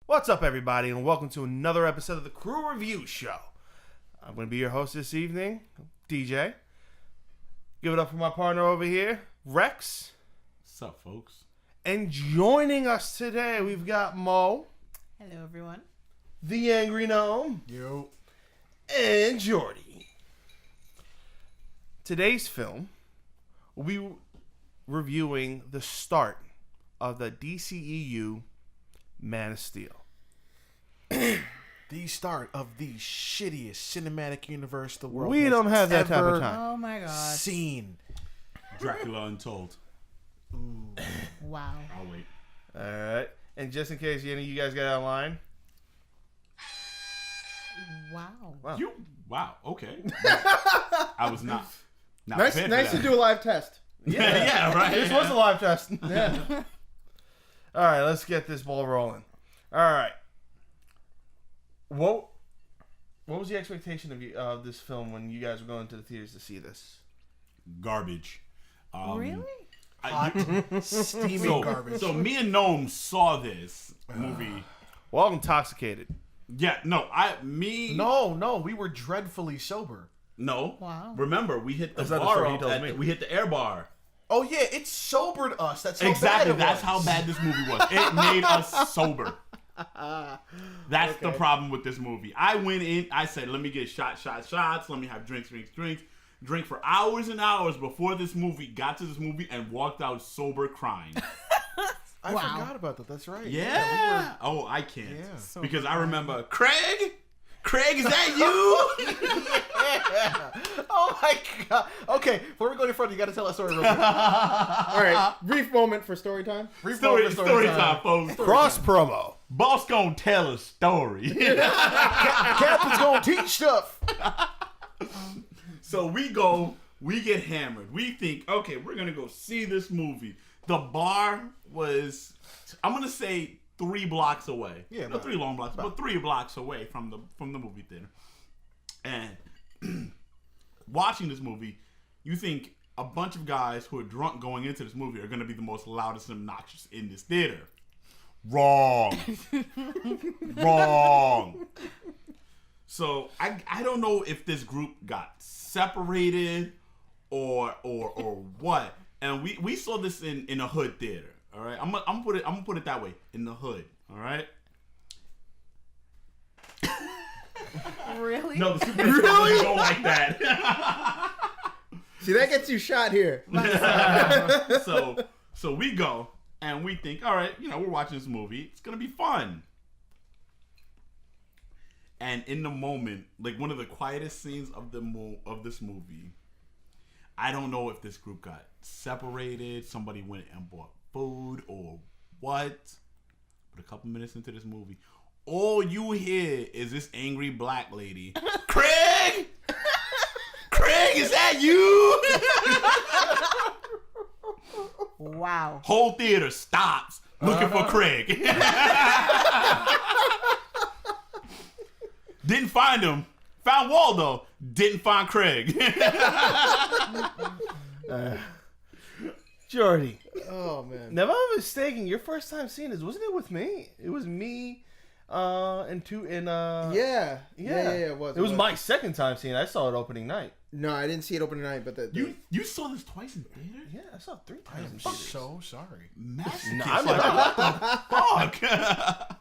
What's up, everybody, and welcome to another episode of the Crew Review Show. I'm going to be your host this evening, DJ. Give it up for my partner over here, Rex. What's up, folks? And joining us today, we've got Mo. Hello, everyone. The Angry Gnome. Yo. And Jordy. Today's film, we'll be reviewing the start of the DCEU Man of Steel. The start of the shittiest cinematic universe the world We has don't have that type of ever time. Oh my god. seen. Dracula Untold. Wow. I'll wait. Alright. And just in case any of you guys got out of line. Wow. Wow. Okay. I was not Nice prepared to for that. do a live test. Yeah, right. This was a live test. Yeah. Alright, let's get this ball rolling. Alright. What was the expectation of this film when you guys were going to the theaters to see this? Garbage. Really? Steaming garbage. So me and Gnome saw this movie. Well, I'm intoxicated. Yeah, no, No, we were dreadfully sober. No. Wow. Remember, we hit the That's not the bar story he up told at me. we hit the air bar. Oh yeah, it sobered us. That's how Exactly. bad it That's was. how bad this movie was. It made us sober. That's the problem with this movie. I went in, I said, let me get shots. Let me have drinks. Drink for hours and hours before this movie, got to this movie, and walked out sober crying. I Wow. forgot about that. That's right. Yeah. Oh, I can't. Yeah. So Because I bad. remember, Craig, is that you? Oh my god. Okay, before we go any further, you got to tell that story real quick. All right, brief moment for story time. Brief story moment for time, folks. Cross promo. Boss gonna tell a story. Captain's gonna teach stuff. So we get hammered. We think, okay, we're gonna go see this movie. The bar was, I'm gonna say 3 blocks away. Yeah, not about- 3 long blocks, but 3 blocks away from the movie theater. And watching this movie, you think a bunch of guys who are drunk going into this movie are gonna be the most loudest and obnoxious in this theater. Wrong. Wrong. So I don't know if this group got separated or what. And we saw this in a hood theater. All right, I'm gonna put it that way, in the hood. All right. Really? No, the Super Bowl doesn't go like that. See, that gets you shot here. So we go and we think, all right, we're watching this movie. It's gonna be fun. And in the moment, like one of the quietest scenes of this movie, I don't know if this group got separated, somebody went and bought food or what. But a couple minutes into this movie, all you hear is this angry black lady, Craig, is that you? Wow. Whole theater stops looking for Craig. Didn't find him. Found Waldo. Didn't find Craig. Jordy. Oh man. Now, if I'm mistaken, your first time seeing this, wasn't it with me? It was me, and Yeah. It was. It was my second time seeing it. I saw it opening night. No, I didn't see it opening night, but You saw this twice in theater? Yeah, I saw it 3 times in I'm theaters. so sorry. Massive. I never- Fuck.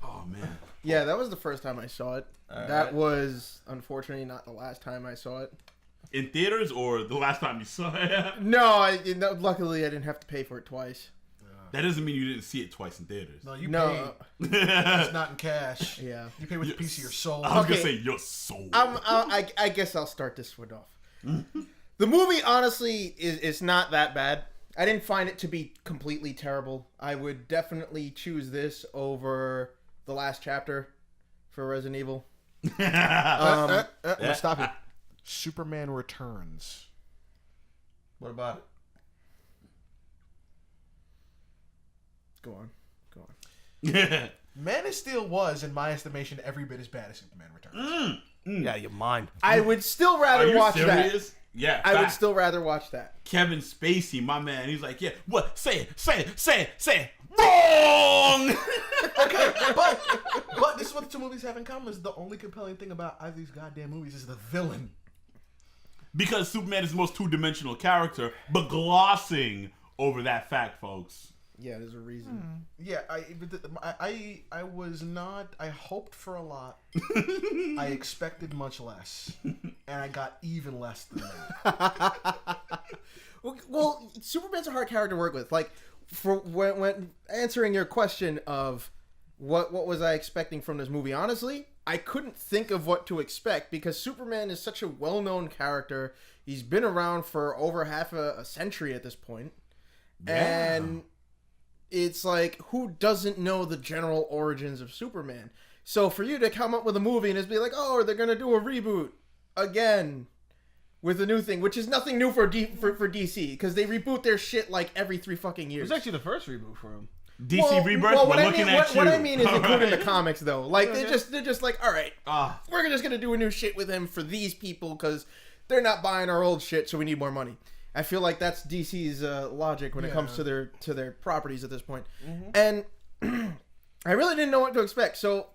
Oh man. yeah, that was the first time I saw it. All That right. was unfortunately not the last time I saw it. In theaters or the last time you saw it? No, luckily I didn't have to pay for it twice. That doesn't mean you didn't see it twice in theaters. No, you No, pay. It's not in cash. yeah. You pay with a piece of your soul. I was Okay. gonna say your soul. I guess I'll start this one off. The movie, honestly, is not that bad. I didn't find it to be completely terrible. I would definitely choose this over the last chapter for Resident Evil. Let's stop it. Superman Returns. What about it? Go on. Man of Steel was, in my estimation, every bit as bad as Superman Returns. Yeah, your mind. I would still Are rather you watch serious? that. Yeah, I would fact. still rather watch that. Kevin Spacey, my man. He's like, yeah, what? Say it. Wrong. Okay, but this is what the two movies have in common. Is the only compelling thing about either of these goddamn movies is the villain. Because Superman is the most two-dimensional character, but glossing over that fact, folks. Yeah, there's a reason. Yeah, I was not. I hoped for a lot. I expected much less, and I got even less than that. Well, Superman's a hard character to work with. Like, for when answering your question of what was I expecting from this movie, honestly, I couldn't think of what to expect because Superman is such a well-known character. He's been around for over half a century at this point. Yeah. And it's like, who doesn't know the general origins of Superman? So for you to come up with a movie and just be like, oh, they're going to do a reboot again with a new thing, which is nothing new for DC, because they reboot their shit like every 3 fucking It years. was actually the first reboot for him. DC Rebirth, what we're I looking mean, at you. what I mean is All including right? the comics, though. Like, they're just like, all right, Ah, we're just going to do a new shit with him for these people because they're not buying our old shit, so we need more money. I feel like that's DC's logic when it comes to their properties at this point. And I really didn't know what to expect. So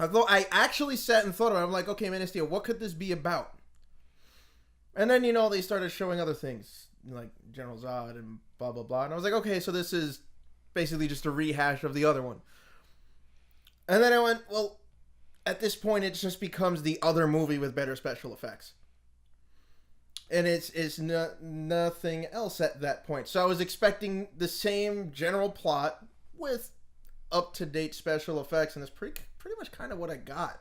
I actually sat and thought about it. I'm like, okay, Man of Steel, what could this be about? And then, they started showing other things, like General Zod and blah, blah, blah. And I was like, okay, so this is basically just a rehash of the other one. And then I went, well, at this point, it just becomes the other movie with better special effects. And it's nothing else at that point. So I was expecting the same general plot with up-to-date special effects, and that's pretty much kind of what I got.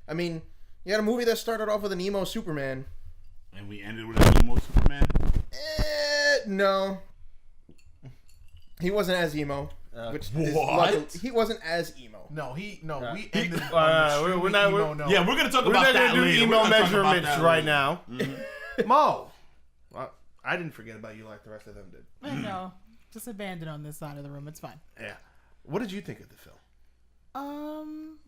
I mean, you had a movie that started off with an emo Superman. and we ended with an emo Superman. No. He wasn't as emo. Which is What? luckily, he wasn't as emo. No, we ended. we're not- we're- Yeah, we're gonna talk We're about not that going to do later. email We're gonna talk about measurements that right later. now. Mo. Well, I didn't forget about you like the rest of them did. I know. Just abandoned on this side of the room. It's fine. Yeah. What did you think of the film?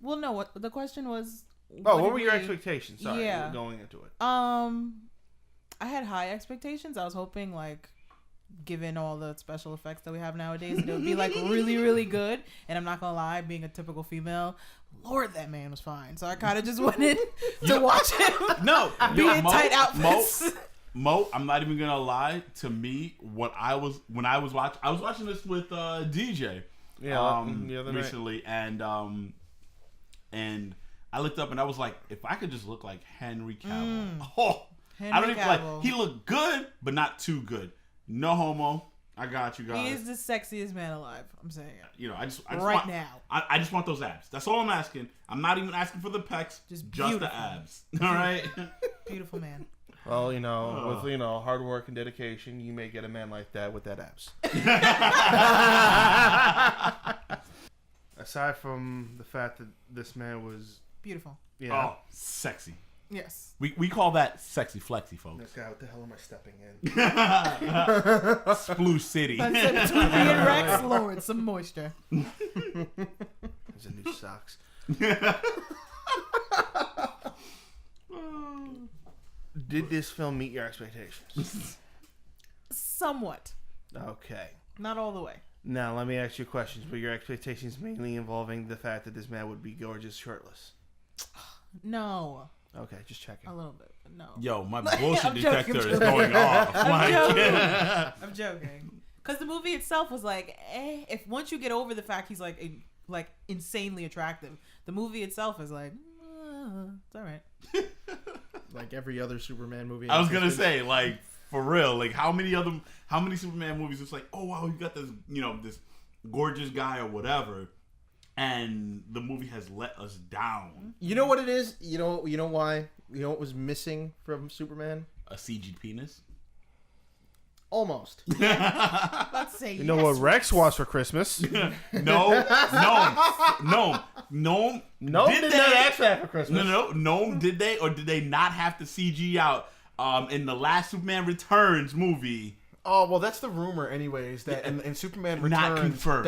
Well, no. What the question was? Oh, what were did your we- expectations? Sorry, Yeah. going into it. I had high expectations. I was hoping, like, given all the special effects that we have nowadays, it would be like really, really good. And I'm not gonna lie, being a typical female, Lord, that man was fine. So I kind of just went in to watch him. No, Be in tight outfits. Mo, I'm not even gonna lie. To me, when I was watching this with DJ, The other night. recently, and I looked up and I was like, if I could just look like Henry Cavill, I don't even Cavill. like. He looked good, but not too good. No homo. I got you guys. He is the sexiest man alive. I'm saying it. I just Right want, now. I just want those abs. That's all I'm asking. I'm not even asking for the pecs. Just the beautiful. abs. All right. Beautiful man. Well, with hard work and dedication, you may get a man like that with that abs. Aside from the fact that this man was, Beautiful. Oh, sexy. Yes. We call that sexy flexy, folks. this guy, what the hell am I stepping in? Sploosh City. That's it. Between me and Rex, Lord, some moisture. These are new socks. Did this film meet your expectations? Somewhat. Okay. Not all the way. Now, let me ask you questions. Were your expectations mainly involving the fact that this man would be gorgeous shirtless? No. Okay, just checking. A little bit, but no. Yo, my bullshit I'm joking, detector I'm is joking. going off. Like, I'm joking. Because the movie itself was like, if once you get over the fact he's like insanely attractive, the movie itself is like, it's all right. Like every other Superman movie. I was gonna say, like, for real, like how many Superman movies it's like, oh wow, you got this, this gorgeous guy or whatever, and the movie has let us down. You know what it is? You know why? You know what was missing from Superman? A CG penis. Almost. Let's say You know what Rex wants for Christmas? No. Did Did not ask that for Christmas. No. Did they or did they not have to CG out in the last Superman Returns movie? Oh well, that's the rumor, anyways. That in Superman Returns, Not confirmed.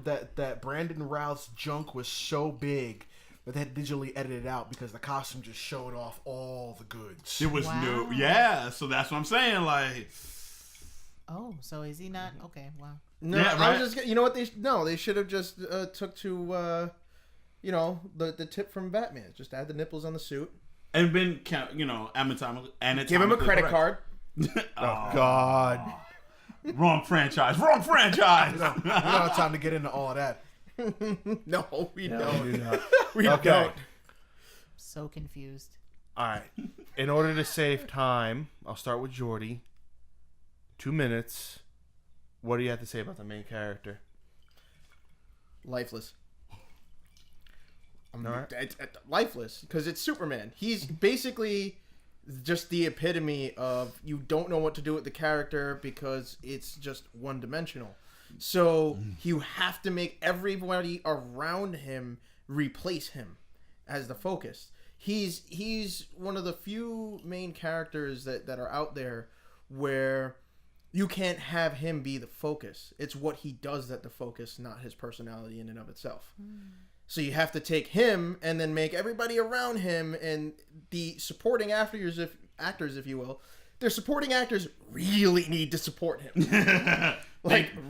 that Brandon Routh's junk was so big that they had digitally edited out because the costume just showed off all the goods. There was Wow. no, yeah. So that's what I'm saying. Like, Oh, so is he not? Okay, wow. No, Yeah, I right. was just, you know what, they should have just took to, you know, the tip from Batman. Just add the nipples on the suit. And been, anatomically Give him a credit correct. card. Oh, God. Wrong franchise. Wrong franchise. We don't have time to get into all of that. No, we No, don't. we do not. We Okay. don't. So confused. All right. In order to save time, I'll start with Jordy. 2 minutes. What do you have to say about the main character? Lifeless. All right. It's lifeless because it's Superman. He's basically just the epitome of you don't know what to do with the character because it's just one-dimensional. So you have to make everybody around him replace him as the focus. He's one of the few main characters that are out there where you can't have him be the focus. It's what he does that the focus, not his personality in and of itself. So you have to take him and then make everybody around him and the supporting actors, if you will. Their supporting actors really need to support him.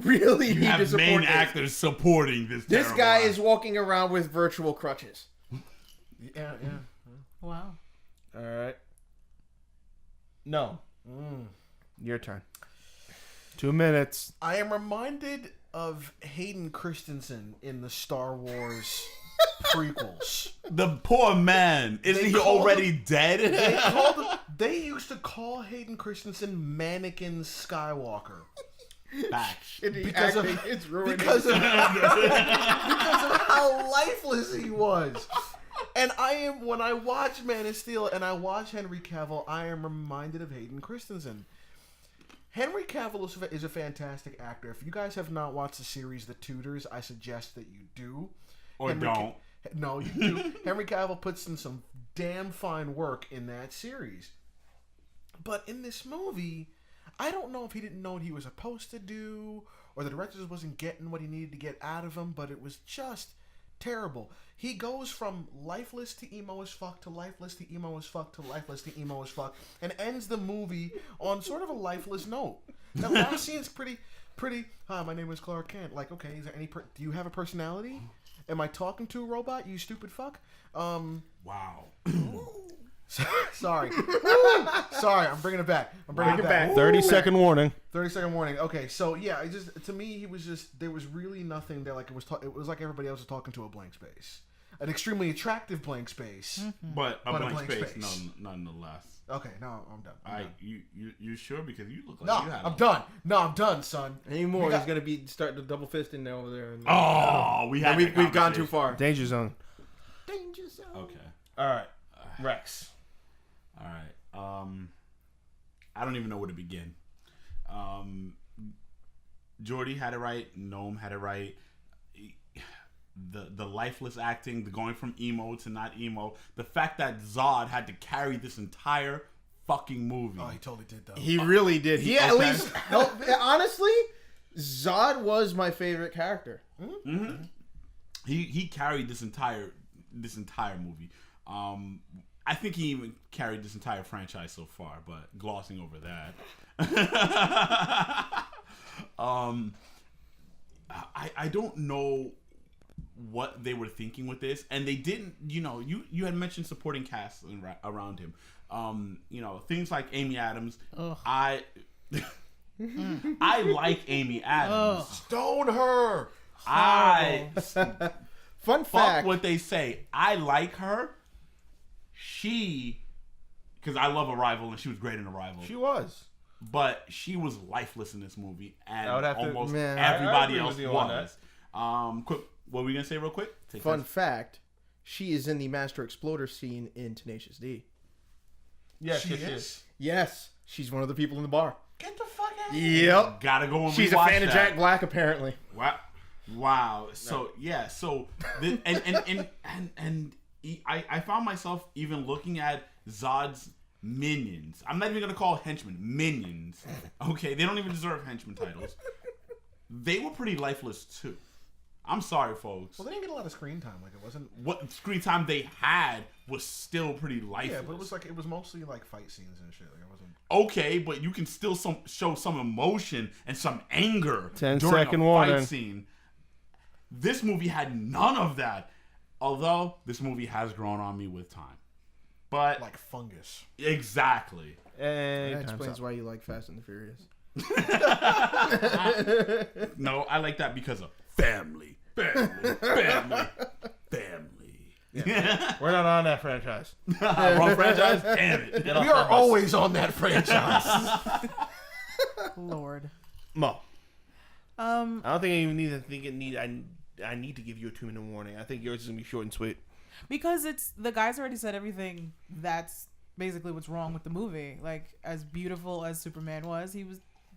Really need have to support main him. actors supporting this. This terrible guy act. is walking around with virtual crutches. Yeah. Wow. All right. No. Your turn. 2 minutes. I am reminded of Hayden Christensen in the Star Wars prequels. The poor man. Isn't They he called already dead? They used to call Hayden Christensen Mannequin Skywalker Facts. because of it's ruining. because of how lifeless he was. And when I watch Man of Steel and I watch Henry Cavill, I am reminded of Hayden Christensen. Henry Cavill is a fantastic actor. If you guys have not watched the series The Tudors, I suggest that you do. Or don't. No, you do. Henry Cavill puts in some damn fine work in that series. But in this movie, I don't know if he didn't know what he was supposed to do, or the director just wasn't getting what he needed to get out of him, but it was just terrible. He goes from lifeless to emo as fuck to lifeless to emo as fuck to lifeless to emo as fuck, and ends the movie on sort of a lifeless note. That last scene's pretty. Hi, my name is Clark Kent. Like, okay, is there any? Do you have a personality? Am I talking to a robot? You stupid fuck. Wow. Sorry. Sorry, I'm bringing it back. I'm bringing it back. 30-second warning. 30-second warning. Okay, so yeah, to me, he was just, there was really nothing there. Like, it was like everybody else was talking to a blank space. An extremely attractive blank space. But a But blank space. Nonetheless. Okay, no, I'm done. I'm done. You sure? Because you look like No, you had I'm done. No, I'm done, son. Anymore, We got- he's gonna be starting to double fist in there over there. And, Oh, we had we've gone too far. Danger zone. Danger zone. Okay. All right. Rex. All right. I don't even know where to begin. Jordy had it right. Gnome had it right. The lifeless acting, the going from emo to not emo. The fact that Zod had to carry this entire fucking movie. Oh, he totally did, though. He really did. He at Okay. least helped. Honestly, Zod was my favorite character. He carried this entire movie. I think he even carried this entire franchise so far, but glossing over that. I don't know what they were thinking with this, and they didn't. You had mentioned supporting cast around him. Things like Amy Adams. Ugh. I like Amy Adams. Stone her! I Fun fuck fact. what they say. I like her. Because I love Arrival and she was great in Arrival. She was. But she was lifeless in this movie, and I would have to- almost Man, everybody I agree else with you on was. Quick, what were we gonna say real quick? Take Fun this. fact. She is in the Master Exploder scene in Tenacious D. Yes, She is? Yes, she's one of the people in the bar. Get the fuck out of Yep. Gotta go and She's a rewatch fan of that. Jack Black, apparently. Wow. So yeah. So I found myself even looking at Zod's minions. I'm not even gonna call henchmen minions. Okay, they don't even deserve henchman titles. They were pretty lifeless too. I'm sorry, folks. Well, they didn't get a lot of screen time. Like, it wasn't. What screen time they had was still pretty lifeless. Yeah, but it was mostly like fight scenes and shit. Like, it wasn't. Okay, but you can still show some emotion and some anger 10 during second a warning. fight scene. This movie had none of that. Although this movie has grown on me with time. But Like fungus. exactly. And That explains why you like Fast and the Furious. No, I like that because of family. Family. we're not on that franchise. Wrong franchise? Damn it. Get off We that are bus. always on that franchise. Lord. Mo. I Um, don't think I even need to think it need. I need to give you a 2-minute warning. I think yours is gonna be short and sweet. because it's the guys already said everything. That's basically what's wrong with the movie. Like, as beautiful as Superman was, he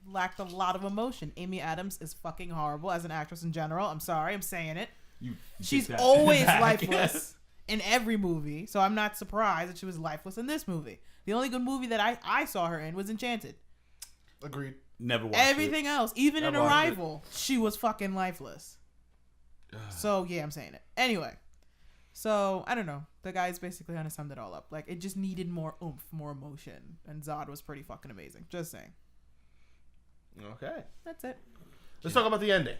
lacked a lot of emotion. Amy Adams is fucking horrible as an actress in general. I'm sorry, I'm saying it. You She's take that always back. lifeless in every movie, so I'm not surprised that she was lifeless in this movie. The only good movie that I saw her in was Enchanted. Agreed. Never watched Everything else, even in I watched it. Arrival, she was fucking lifeless. So yeah, I'm saying it. Anyway, so I don't know. The guys basically kind of summed it all up. Like, it just needed more oomph, more emotion, and Zod was pretty fucking amazing. Just saying. Okay. That's it. Let's talk about the ending.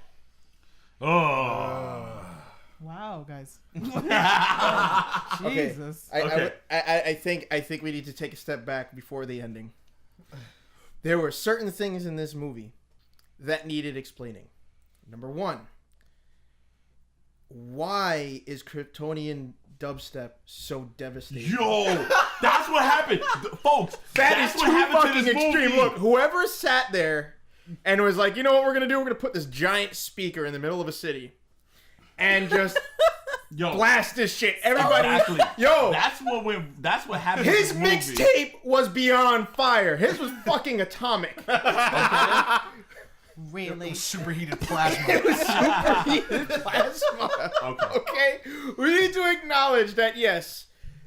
Oh. Wow, guys. Okay. Jesus. Okay. I think we need to take a step back before the ending. There were certain things in this movie that needed explaining. Number one, why is Kryptonian dubstep so devastating? Yo, that's what happened. Folks, That is that's what too happened to fucking this extreme. movie. Look, whoever sat there and was like, you know what we're gonna do? We're gonna put this giant speaker in the middle of a city and just Yo, blast this shit. Everybody, exactly. yo, That's what happened. to his this movie. mixtape was beyond fire. His was fucking atomic. Really? Superheated plasma. It was superheated plasma. Okay. Okay, we need to acknowledge that yes,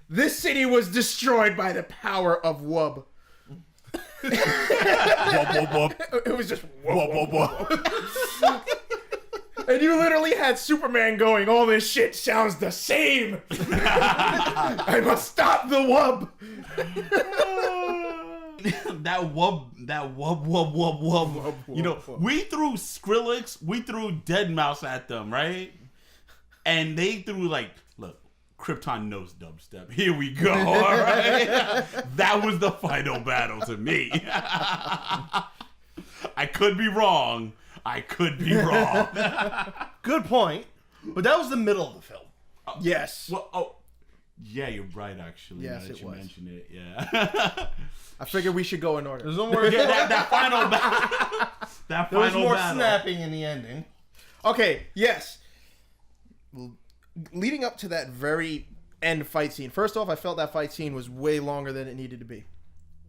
this city was destroyed by the power of Wub. It was just Wub. And you literally had Superman going, all this shit sounds the same. I must stop the Wub. that wub. You know, we threw Skrillex, we threw Deadmau5 at them, right? And they threw like, look, Krypton knows dubstep. Here we go. All right, that was the final battle to me. I could be wrong. Good point. But that was the middle of the film. Yes. Well, oh, yeah, you're right. Actually, Yes, now that it you was. mention it, yeah. I figured we should go in order. There's no more. Yeah, that final battle. That There was final more battle. snapping in the ending. Okay, yes. Leading up to that very end fight scene. First off, I felt that fight scene was way longer than it needed to be.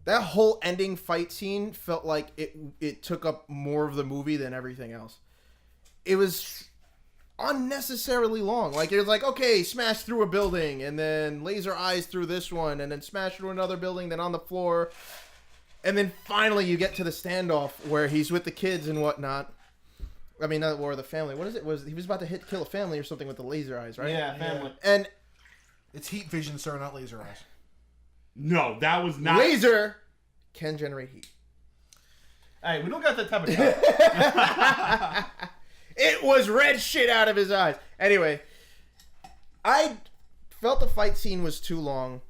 That whole ending fight scene felt like it took up more of the movie than everything else. It was unnecessarily long. Like, it was like, okay, smash through a building, and then laser eyes through this one, and then smash through another building, then on the floor. And then finally you get to the standoff where he's with the kids and whatnot. I mean, or the family. What is it? He was about to kill a family or something with the laser eyes, right? Yeah, family. And It's heat vision, sir, not laser eyes. No, that was not. laser can generate heat. Hey, we don't got that type of time. It was red shit out of his eyes. Anyway, I felt the fight scene was too long,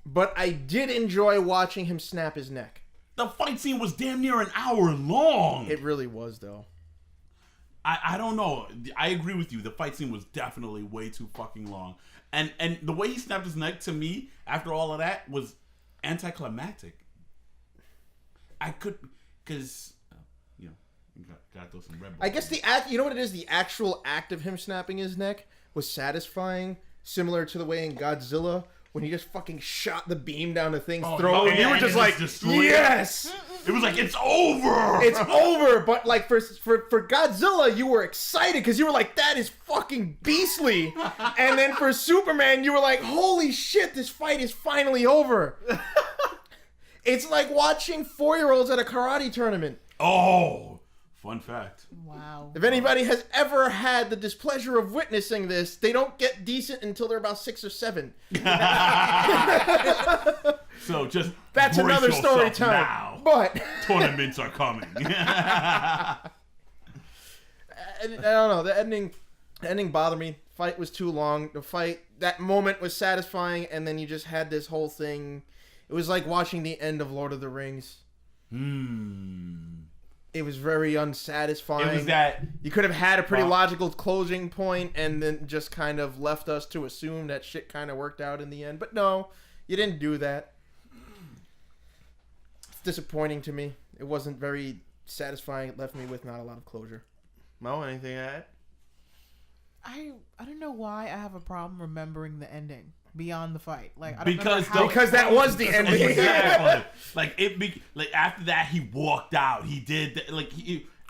but I did enjoy watching him snap his neck. The fight scene was damn near an hour long. It really was, though. I don't know. I agree with you. The fight scene was definitely way too fucking long. And the way he snapped his neck, to me, after all of that, was anticlimactic. I could, because, you know, got those some Red Bull. I guess the act, you know what it is? The actual act of him snapping his neck was satisfying, similar to the way in Godzilla when he just fucking shot the beam down the thing's throat, and yeah, you were and just it like, just destroyed it. yes, It was like, it's over! it's over. But like for Godzilla, you were excited because you were like, that is fucking beastly. And then for Superman, you were like, holy shit, this fight is finally over. It's like watching 4-year-olds at a karate tournament. Oh, Fun fact. Wow. If anybody has ever had the displeasure of witnessing this, they don't get decent until they're about 6 or 7. So just That's brace another story yourself time. now. But Tournaments are coming. I don't know. The ending bothered me. Fight was too long. That moment was satisfying, and then you just had this whole thing. It was like watching the end of Lord of the Rings. It was very unsatisfying. It was that. You could have had a pretty Well- logical closing point and then just kind of left us to assume that shit kind of worked out in the end. But no, you didn't do that. It's disappointing to me. It wasn't very satisfying. It left me with not a lot of closure. Mo, anything to add? I don't know why I have a problem remembering the ending beyond the fight. Like I don't Because remember how Because that was the ending. Exactly. Like after that, he walked out. He did it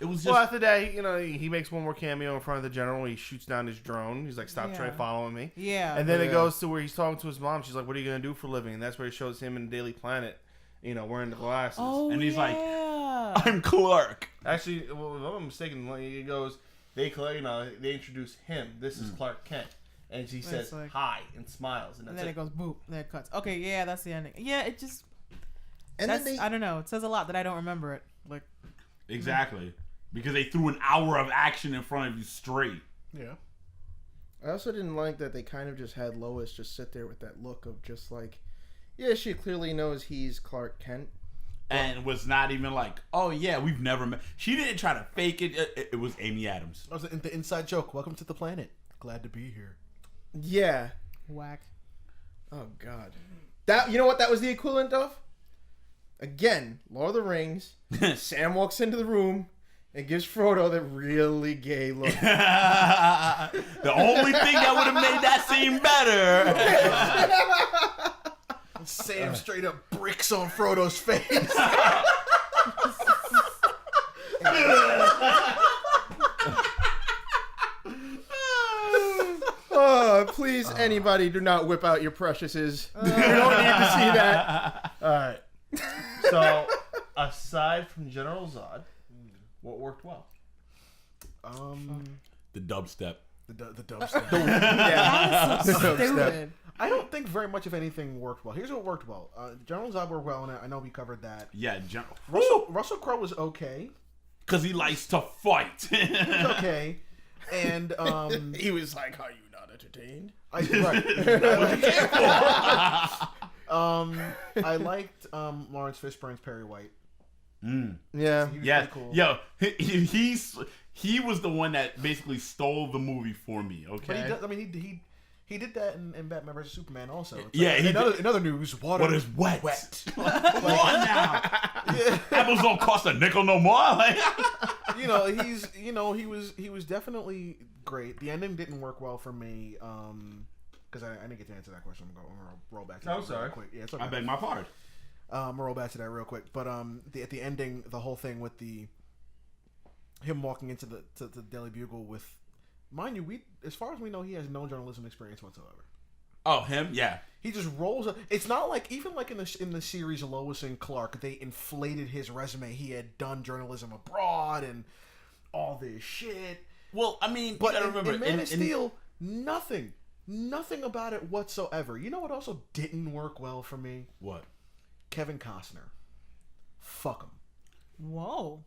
was just. Well, after that, he makes one more cameo in front of the general. He shoots down his drone. He's like, "Stop Yeah. trying following me." Yeah. And then it Yeah. goes to where he's talking to his mom. She's like, "What are you gonna do for a living?" And that's where he shows him in Daily Planet, wearing the glasses. oh, And he's like, yeah. I'm Clark. Actually, well, if I'm not mistaken, he goes, they introduce him. This is Clark Kent, and he says like- hi and smiles, and And that's then it. it goes boop, and then it cuts. Okay, yeah, that's the ending. Yeah, it just And that's, then I don't know. It says a lot that I don't remember it. Like Exactly. Because they threw an hour of action in front of you straight. Yeah. I also didn't like that they kind of just had Lois just sit there with that look of just like, yeah, she clearly knows he's Clark Kent. And was not even like, oh yeah, we've never met. She didn't try to fake it. It was Amy Adams. That was the inside joke. Welcome to the planet. Glad to be here. Yeah. whack. Oh God. You know what that was the equivalent of? Again, Lord of the Rings. Sam walks into the room and gives Frodo that really gay look. The only thing that would have made that scene better. Sam straight up bricks on Frodo's face. Oh, please, anybody, do not whip out your preciouses. We don't need to see that. All right. So, aside from General Zod, what worked well? The dubstep. The dubstep. Yeah. So stupid. I don't think very much of anything worked well. Here's what worked well. General Zod worked well, and I know we covered that. Yeah, Russell Crowe was okay. because he likes to fight. He was okay. And He was like, "Are you not entertained?" I liked Lawrence Fishburne's Perry White. Yeah. He was Yeah, pretty cool. yo, he was the one that basically stole the movie for me. But Okay, he does, I mean, he did that in Batman vs Superman also. It's Yeah, he in other news, water what is wet? Come on now, apples don't cost a nickel no more. Like, he was definitely great. The ending didn't work well for me because I didn't get to answer that question. I'm gonna roll back to that sorry. real quick. Yeah, it's okay. I beg my pardon. I'm gonna roll back to that real quick. But at the ending, the whole thing with him walking into the Daily Bugle with, mind you, as far as we know, he has no journalism experience whatsoever. Oh, him? Yeah. He just rolls up. It's not like, even like in the series Lois and Clark, they inflated his resume. He had done journalism abroad and all this shit. Well, I mean, But you gotta remember, in Man of Steel, nothing about it whatsoever. You know what also didn't work well for me? what? Kevin Costner. Fuck him. Whoa.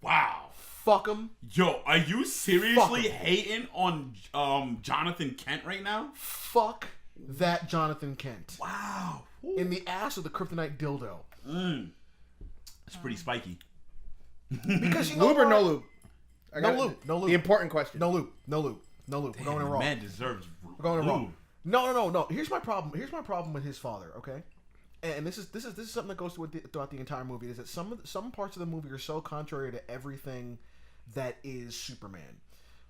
Wow. Fuck him. Yo, are you seriously Fuck him. hating on Jonathan Kent right now? Fuck that Jonathan Kent. Wow. In the ass of the kryptonite dildo. It's pretty spiky. Because you know Lube or what? no lube? No lube. No lube. The important question. No lube. No lube. No lube. We're going in The raw. man deserves. We're going in raw. lube. No. Here's my problem. Here's my problem with his father. Okay, and this is something that goes throughout the entire movie. Is that some parts of the movie are so contrary to everything that is Superman,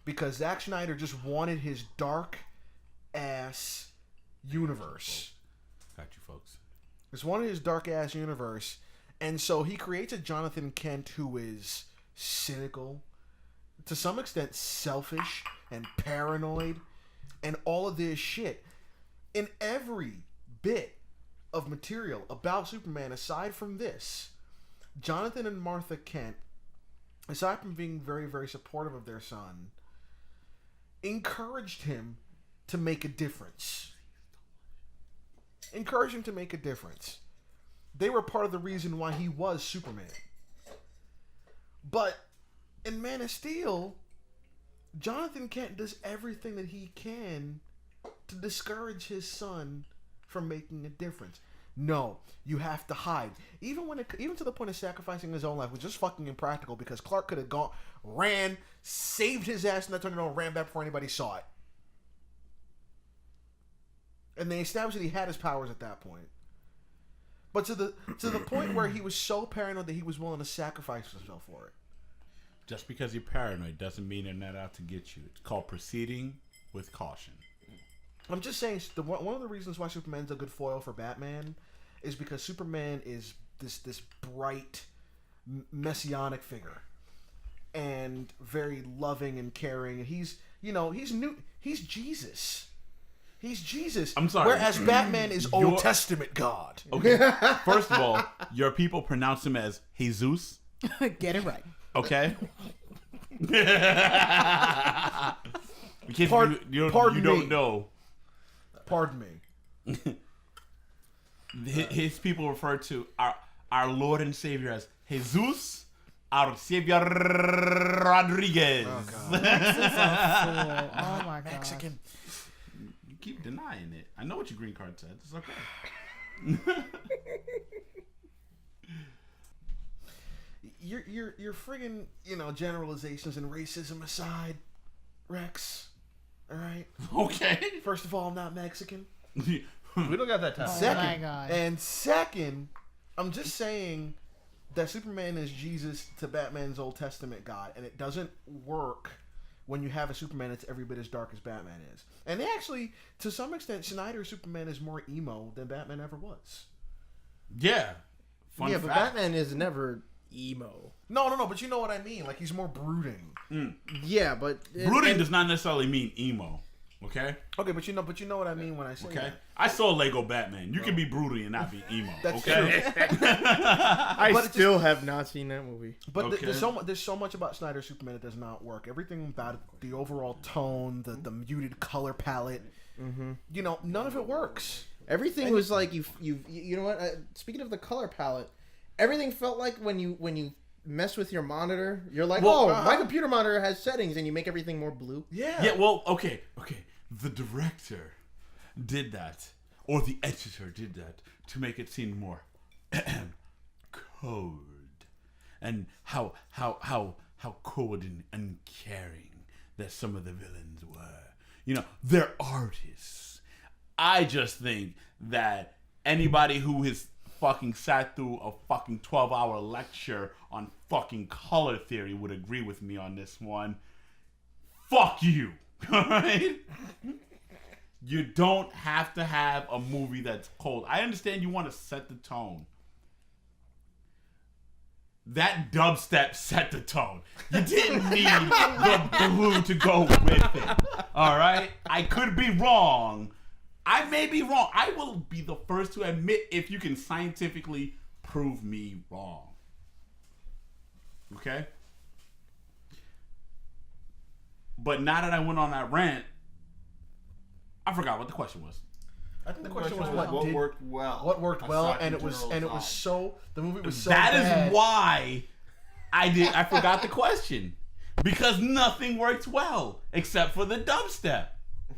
because Zack Snyder just wanted his dark ass universe. Got you, folks. Just wanted his dark ass universe, and so he creates a Jonathan Kent who is cynical, to some extent selfish and paranoid, and all of this shit. In every bit of material about Superman, aside from this, Jonathan and Martha Kent aside from being very, very supportive of their son, encouraged him to make a difference. Encouraged him to make a difference. They were part of the reason why he was Superman. But in Man of Steel, Jonathan Kent does everything that he can to discourage his son from making a difference. No, you have to hide. Even to the point of sacrificing his own life was just fucking impractical because Clark could have ran, saved his ass in that tornado, and ran back before anybody saw it. And they established that he had his powers at that point. But to the point where he was so paranoid that he was willing to sacrifice himself for it. Just because you're paranoid doesn't mean they're not out to get you. It's called proceeding with caution. I'm just saying, one of the reasons why Superman's a good foil for Batman is because Superman is this bright, messianic figure, and very loving and caring. And he's Jesus. He's Jesus. I'm sorry. Whereas Batman is Old Testament God. Okay. First of all, your people pronounce him as Jesus. Get it right. Okay. In case you don't know. Pardon me. His people refer to our Lord and Savior as Jesus, our Savior Rodriguez. Oh my god. Mexican. You keep denying it. I know what your green card said. It's okay. Your friggin', generalizations and racism aside, Rex. All right. Okay. First of all, I'm not Mexican. We don't got that time. My God. And second, I'm just saying that Superman is Jesus to Batman's Old Testament God, and it doesn't work when you have a Superman that's every bit as dark as Batman is. And they actually, to some extent, Snyder's Superman is more emo than Batman ever was. Yeah. Fun But fact. Batman is never emo. No, but you know what I mean. Like, he's more brooding. Yeah, but Brooding does not necessarily mean emo. Okay. Okay, but you know what I mean when I say Okay. that. I saw Lego Batman. You can be brooding and not be emo. That's okay. I But it still have not seen that movie. But Okay. there's so much about Snyder's Superman that does not work. Everything about it, the overall tone, the muted color palette, none of it works. Everything was like you know what? Speaking of the color palette, everything felt like when you mess with your monitor, you're like, my computer monitor has settings, and you make everything more blue. Yeah. Yeah. Well. Okay. The director did that, or the editor did that to make it seem more cold, and how cold and uncaring that some of the villains were. They're artists. I just think that anybody who has fucking sat through a fucking 12-hour lecture on fucking color theory would agree with me on this one. Fuck you. Alright? You don't have to have a movie that's cold. I understand you want to set the tone. That dubstep set the tone. You didn't need the blue to go with it. Alright? I could be wrong. I may be wrong. I will be the first to admit if you can scientifically prove me wrong. Okay? But now that I went on that rant, I forgot what the question was. I think the question was what what worked well. What worked well, aside and from it was General's so the movie was so That bad. is why I forgot the question. Because nothing works well except for the dubstep.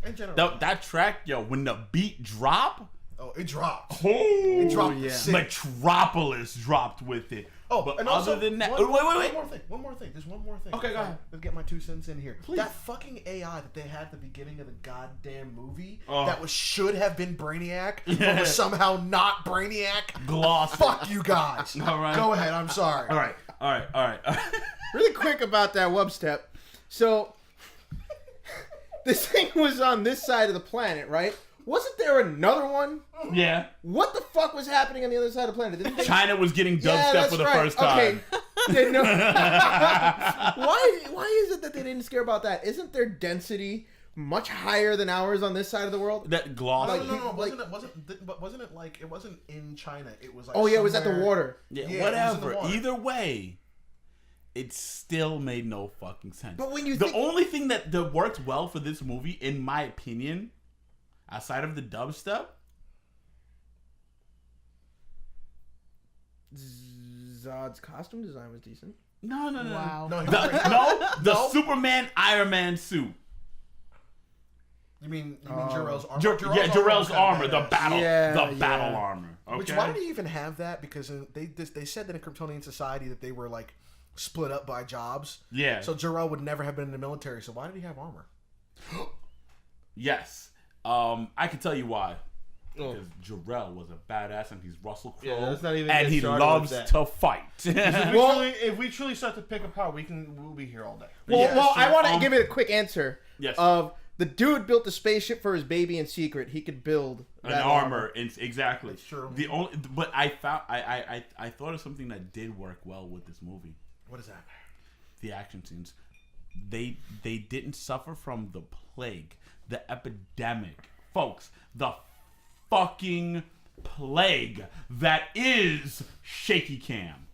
In general. That track, when the beat drop, It dropped. it dropped sick. Metropolis dropped with it. But and other also, than that, wait. wait. One more thing. There's one more thing. Okay, go ahead. Let's get my 2 cents in here. That fucking AI that they had at the beginning of the goddamn movie that should have been Brainiac, but was somehow not Brainiac. Gloss. Fuck you guys. All right. Go ahead. I'm sorry. All right. Really quick about that wubstep. So this thing was on this side of the planet, right? Wasn't there another one? Yeah. What the fuck was happening on the other side of the planet? Didn't they... China was getting dubstep that's for the right. first time. Okay. No. Why is it that they didn't scare about that? Isn't their density much higher than ours on this side of the world? That gloss. No. Like- Wasn't it like it wasn't in China? It was like Oh yeah, it was at the somewhere- water. Yeah, Yeah, it was in the whatever. water. Either way, it still made no fucking sense. But when you the think- only thing that worked well for this movie, in my opinion, outside of the dubstep, Zod's costume design was decent. no. Wow. No, The Superman Iron Man suit. You mean Jor-El's armor? Jor-El's armor, the battle Yeah. armor. Okay. Which, why did he even have that? Because they said that in Kryptonian society that they were like split up by jobs. Yeah. So Jor-El would never have been in the military. So why did he have armor? Yes. I can tell you why. Because Jor-El was a badass and he's Russell Crowe. Yeah, let's not even and get he started loves with that. to fight. If we truly start to pick apart, we'll be here all day. Well, I want to give it a quick answer. Yes. Of the dude built a spaceship for his baby in secret. He could build An that armor. Exactly. That's true. The only, but I found I thought of something that did work well with this movie. What is that? The action scenes. They didn't suffer from the plague, the epidemic, folks. The fucking plague that is shaky cam.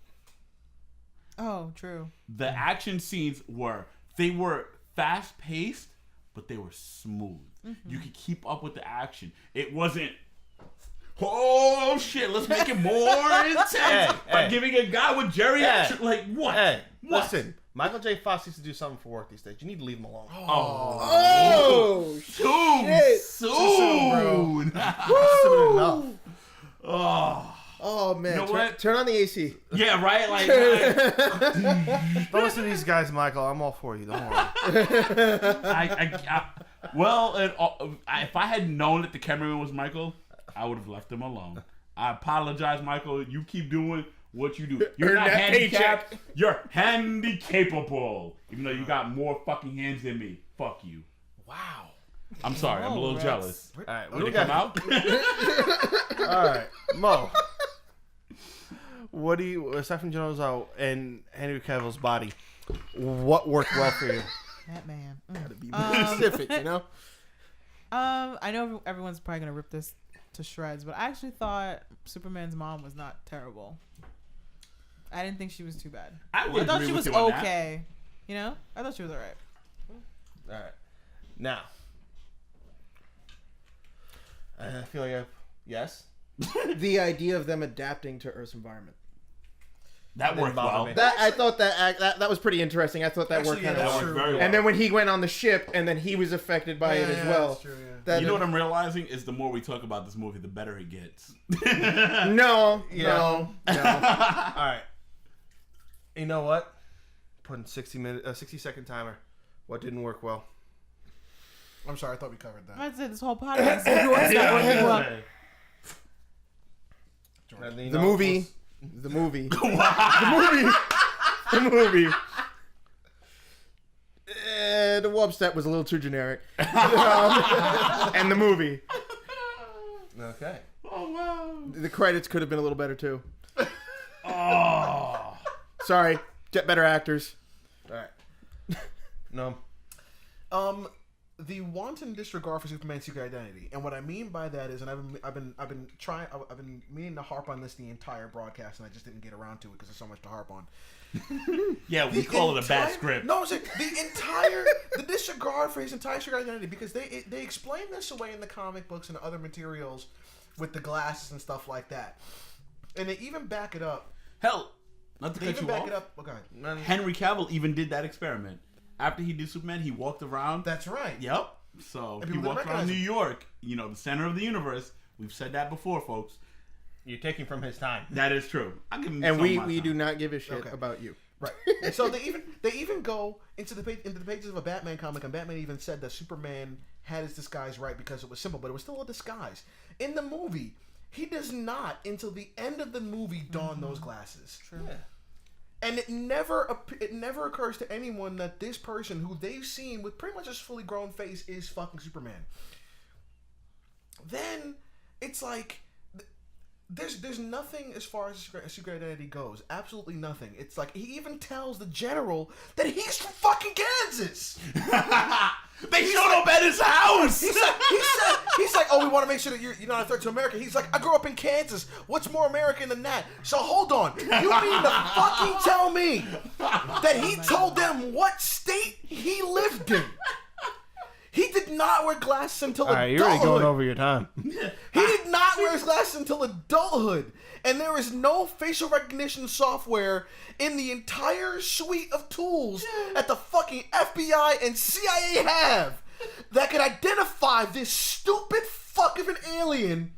Oh, true. The action scenes were fast paced, but they were smooth. You could keep up with the action. It wasn't, oh shit, let's make it more intense by giving a guy with geriatric, like what? Hey, What? listen. Michael J. Fox needs to do something for work these days. You need to leave him alone. Oh, Too shit. soon. Soon enough. Oh, oh man! You know what? Turn on the AC. yeah, right. Like, Don't listen to these guys, Michael. I'm all for you. Don't worry. If I had known that the cameraman was Michael, I would have left him alone. I apologize, Michael. You keep doing what you do. You're Earn not that handicapped. You're handy-capable. Even though you got more fucking hands than me. Fuck you. Wow. I'm sorry. I'm a little Rex. jealous. All right, Did it come out? All right, Mo. What do you, aside from Jor-El and Henry Cavill's body, what worked well for you? That man. Gotta be more specific, you know. I know everyone's probably gonna rip this to shreds, but I actually thought Superman's mom was not terrible. I didn't think she was too bad. I would thought agree she with was you on that. okay. You know, I thought she was alright. All right, now I feel like yes. The idea of them adapting to Earth's environment. That Didn't worked bother well. me. That I thought that was pretty interesting. I thought that Actually, worked yeah, kind That of. worked very well. And then when he went on the ship, and then he was affected by it as well. That's true, yeah. That You know what I'm realizing is the more we talk about this movie, the better it gets. No. All right. You know what? Putting 60-second timer. What didn't work well? I'm sorry, I thought we covered that. I'd say this whole podcast is what's not working well. The movie. The movie. The movie. The website was a little too generic. And the movie. Okay. Oh wow. The credits could have been a little better too. Oh. Sorry. Get better actors. All right. No. The wanton disregard for Superman's secret identity, and what I mean by that is, and I've been meaning to harp on this the entire broadcast, and I just didn't get around to it because there's so much to harp on. Yeah, we call it a bad script. No, I'm saying the disregard for his entire secret identity, because they explain this away in the comic books and other materials with the glasses and stuff like that, and they even back it up. Hell, not to They cut even you back off. it up. Okay, Henry Cavill even did that experiment. After he did Superman, he walked around. that's right. Yep. So And he people walked didn't around New recognize York, the center of the universe. We've said that before, folks. You're taking from his time. That is true. I'll give him And some we of my time. do not give a shit Okay. about you. Right. And so they even go into the pages of a Batman comic, and Batman even said that Superman had his disguise right because it was simple, but it was still a disguise. In the movie, he does not until the end of the movie don those glasses. True. Yeah. And it never occurs to anyone that this person who they've seen with pretty much his fully grown face is fucking Superman. Then it's like there's nothing as far as secret identity goes. Absolutely nothing. It's like he even tells the general that he's from fucking Kansas. They showed up at his house. He's like, oh, we want to make sure that you're not a threat to America. He's like, I grew up in Kansas. What's more American than that? So hold on. You mean to fucking tell me that he told them what state he lived in? He did not wear glasses until adulthood. You're already going over your time. He did not wear his glasses until adulthood. And there is no facial recognition software in the entire suite of tools that the fucking FBI and CIA have that could identify this stupid fuck of an alien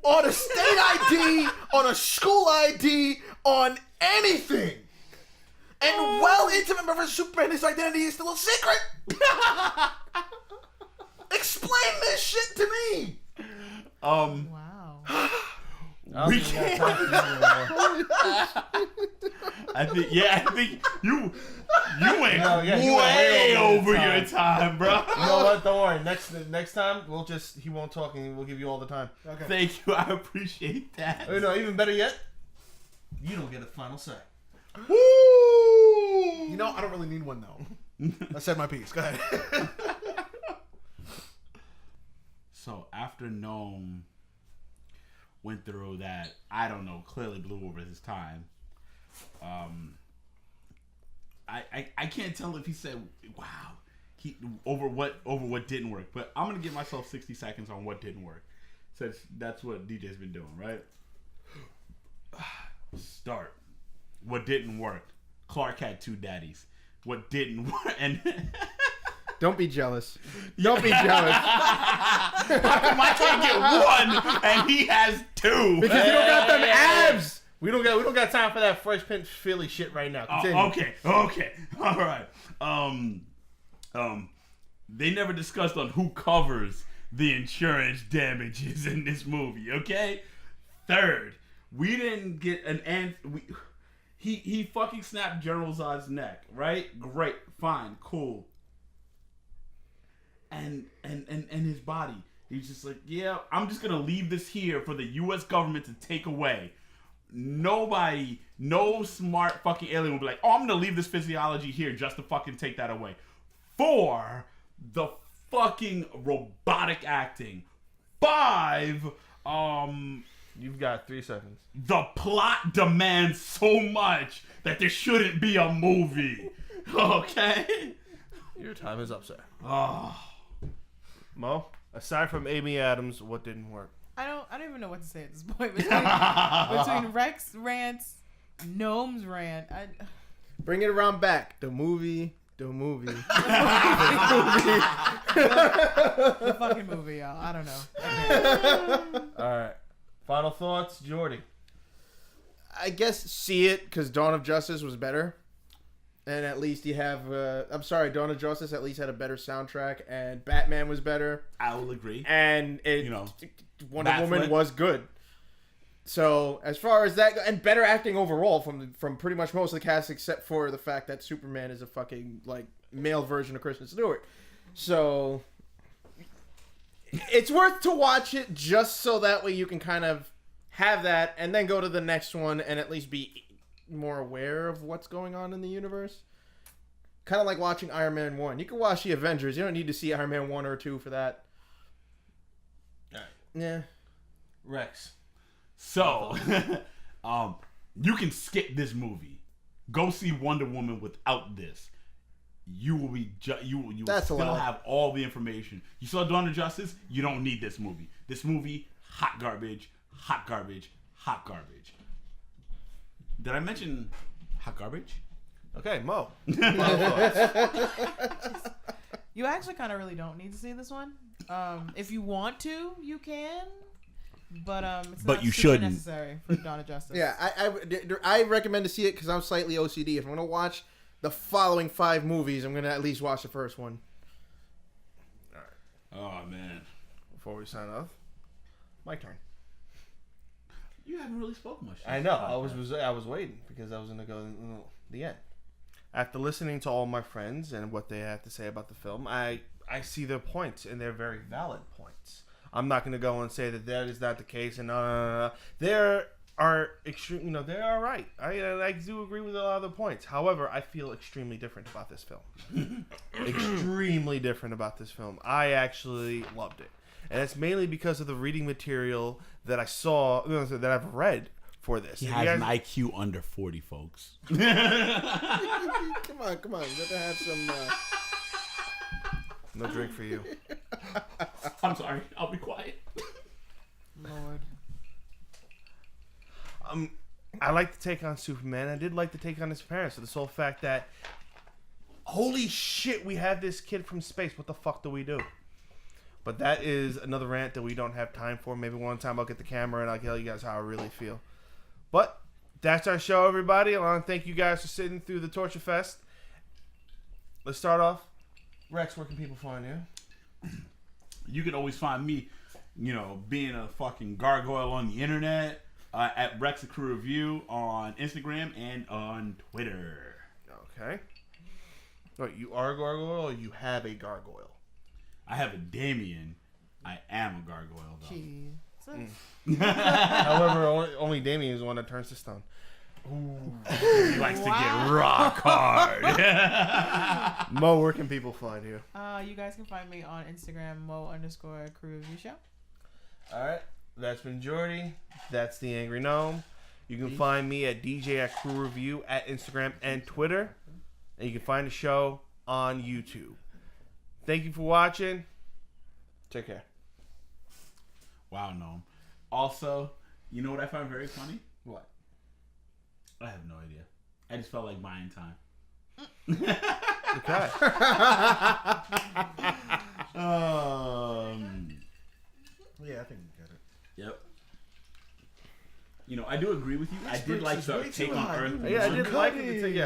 on a state ID, on a school ID, on anything. And well into Batman vs Superman, his identity is still a secret. Explain this shit to me. Wow. We can't. I think you went way over your time, bro. You know what? Don't worry. Next time he won't talk and we'll give you all the time. Okay. Thank you. I appreciate that. Oh, no, even better yet, you don't get a final say. Woo! You know, I don't really need one though. I said my piece. Go ahead. So after Gnome went through that, I don't know, clearly blew over his time. I can't tell if he said, wow, over what didn't work, but I'm gonna give myself 60 seconds on what didn't work, since that's what DJ's been doing, right? Start. What didn't work? Clark had 2 daddies. What didn't work? And Don't be jealous. Don't be jealous. how come I can't get 1 and he has 2? Because you don't got them abs. We don't got time for that Fresh Prince Philly shit right now. Continue. Okay, all right. They never discussed on who covers the insurance damages in this movie. Okay. Third, we didn't get an answer. He fucking snapped General Zod's neck, right? Great, fine, cool. And his body. He's just like, yeah, I'm just gonna leave this here for the U.S. government to take away. Nobody, no smart fucking alien will be like, oh, I'm gonna leave this physiology here just to fucking take that away. 4, the fucking robotic acting. 5, You've got 3 seconds. the plot demands so much that there shouldn't be a movie. Okay? Your time is up, sir. Oh. Mo, aside from Amy Adams, what didn't work? I don't even know what to say at this point. Between Rex rants, Gnome's rant, Bring it around back. The movie. The fucking movie, y'all. I don't know. All right. Final thoughts, Jordy. I guess see it because Dawn of Justice was better. And at least you have, I'm sorry, Dawn of Justice at least had a better soundtrack, and Batman was better, I will agree. and Wonder Batfleck. Woman was good. So as far as that, and better acting overall from pretty much most of the cast, except for the fact that Superman is a fucking like male version of Kristen Stewart. So it's worth to watch it just so that way you can kind of have that, and then go to the next one and at least be more aware of what's going on in the universe. Kind of like watching Iron Man 1. You can watch the Avengers. You don't need to see Iron Man 1 or 2 for that. All right. Yeah. Rex. So, you can skip this movie. Go see Wonder Woman without this. You will be you will That's still allowed. have all the information. You saw Dawn of Justice. You don't need this movie. This movie, hot garbage, hot garbage, hot garbage. Did I mention hot garbage? Okay, Mo. You actually kind of really don't need to see this one. If you want to, you can. But it's But not you super shouldn't. necessary for Dawn of Justice. Yeah, I recommend to see it because I'm slightly OCD. If I'm going to watch the following 5 movies, I'm going to at least watch the first one. Oh man, Before we sign off, my turn. you haven't really spoken much. I know. I was waiting because I was gonna go in the end. After listening to all my friends and what they have to say about the film, I see their points and they're very valid points. I'm not gonna go and say that is not the case and no. There are extreme. You know, they're all right. I do agree with a lot of the points. However, I feel extremely different about this film. Extremely different about this film. I actually loved it, and it's mainly because of the reading material that I saw, that I've read for this. He And has you an guys- IQ under 40, folks. Come on. You got to have some. No drink for you. I'm sorry. I'll be quiet. Lord. I like the take on Superman. I did like the take on his parents. So the sole fact that, holy shit, we have this kid from space. What the fuck do we do? But that is another rant that we don't have time for. Maybe one time I'll get the camera and I'll tell you guys how I really feel. But that's our show, everybody. I want to thank you guys for sitting through the Torture Fest. Let's start off. Rex, where can people find you? You can always find me, being a fucking gargoyle on the internet at Rex the Crew Review on Instagram and on Twitter. Okay. Wait, you are a gargoyle or you have a gargoyle? I have a Damien. I am a gargoyle, though. Jesus. However, only Damien is the one that turns to stone. He likes to get rock hard. Mo, where can people find you? You guys can find me on Instagram, Mo_Crew Review Show. All right. That's been Jordy. That's the Angry Gnome. You can find me at DJ at Crew Review at Instagram and Twitter. And you can find the show on YouTube. Thank you for watching. Take care. Wow, Gnome. Also, you know what I find very funny? What? I have no idea. I just felt like buying time. Okay. Yeah, I think we get it. Yep. I do agree with you. I did like the Way too take on high. Earth. Yeah, I did like it. Yeah.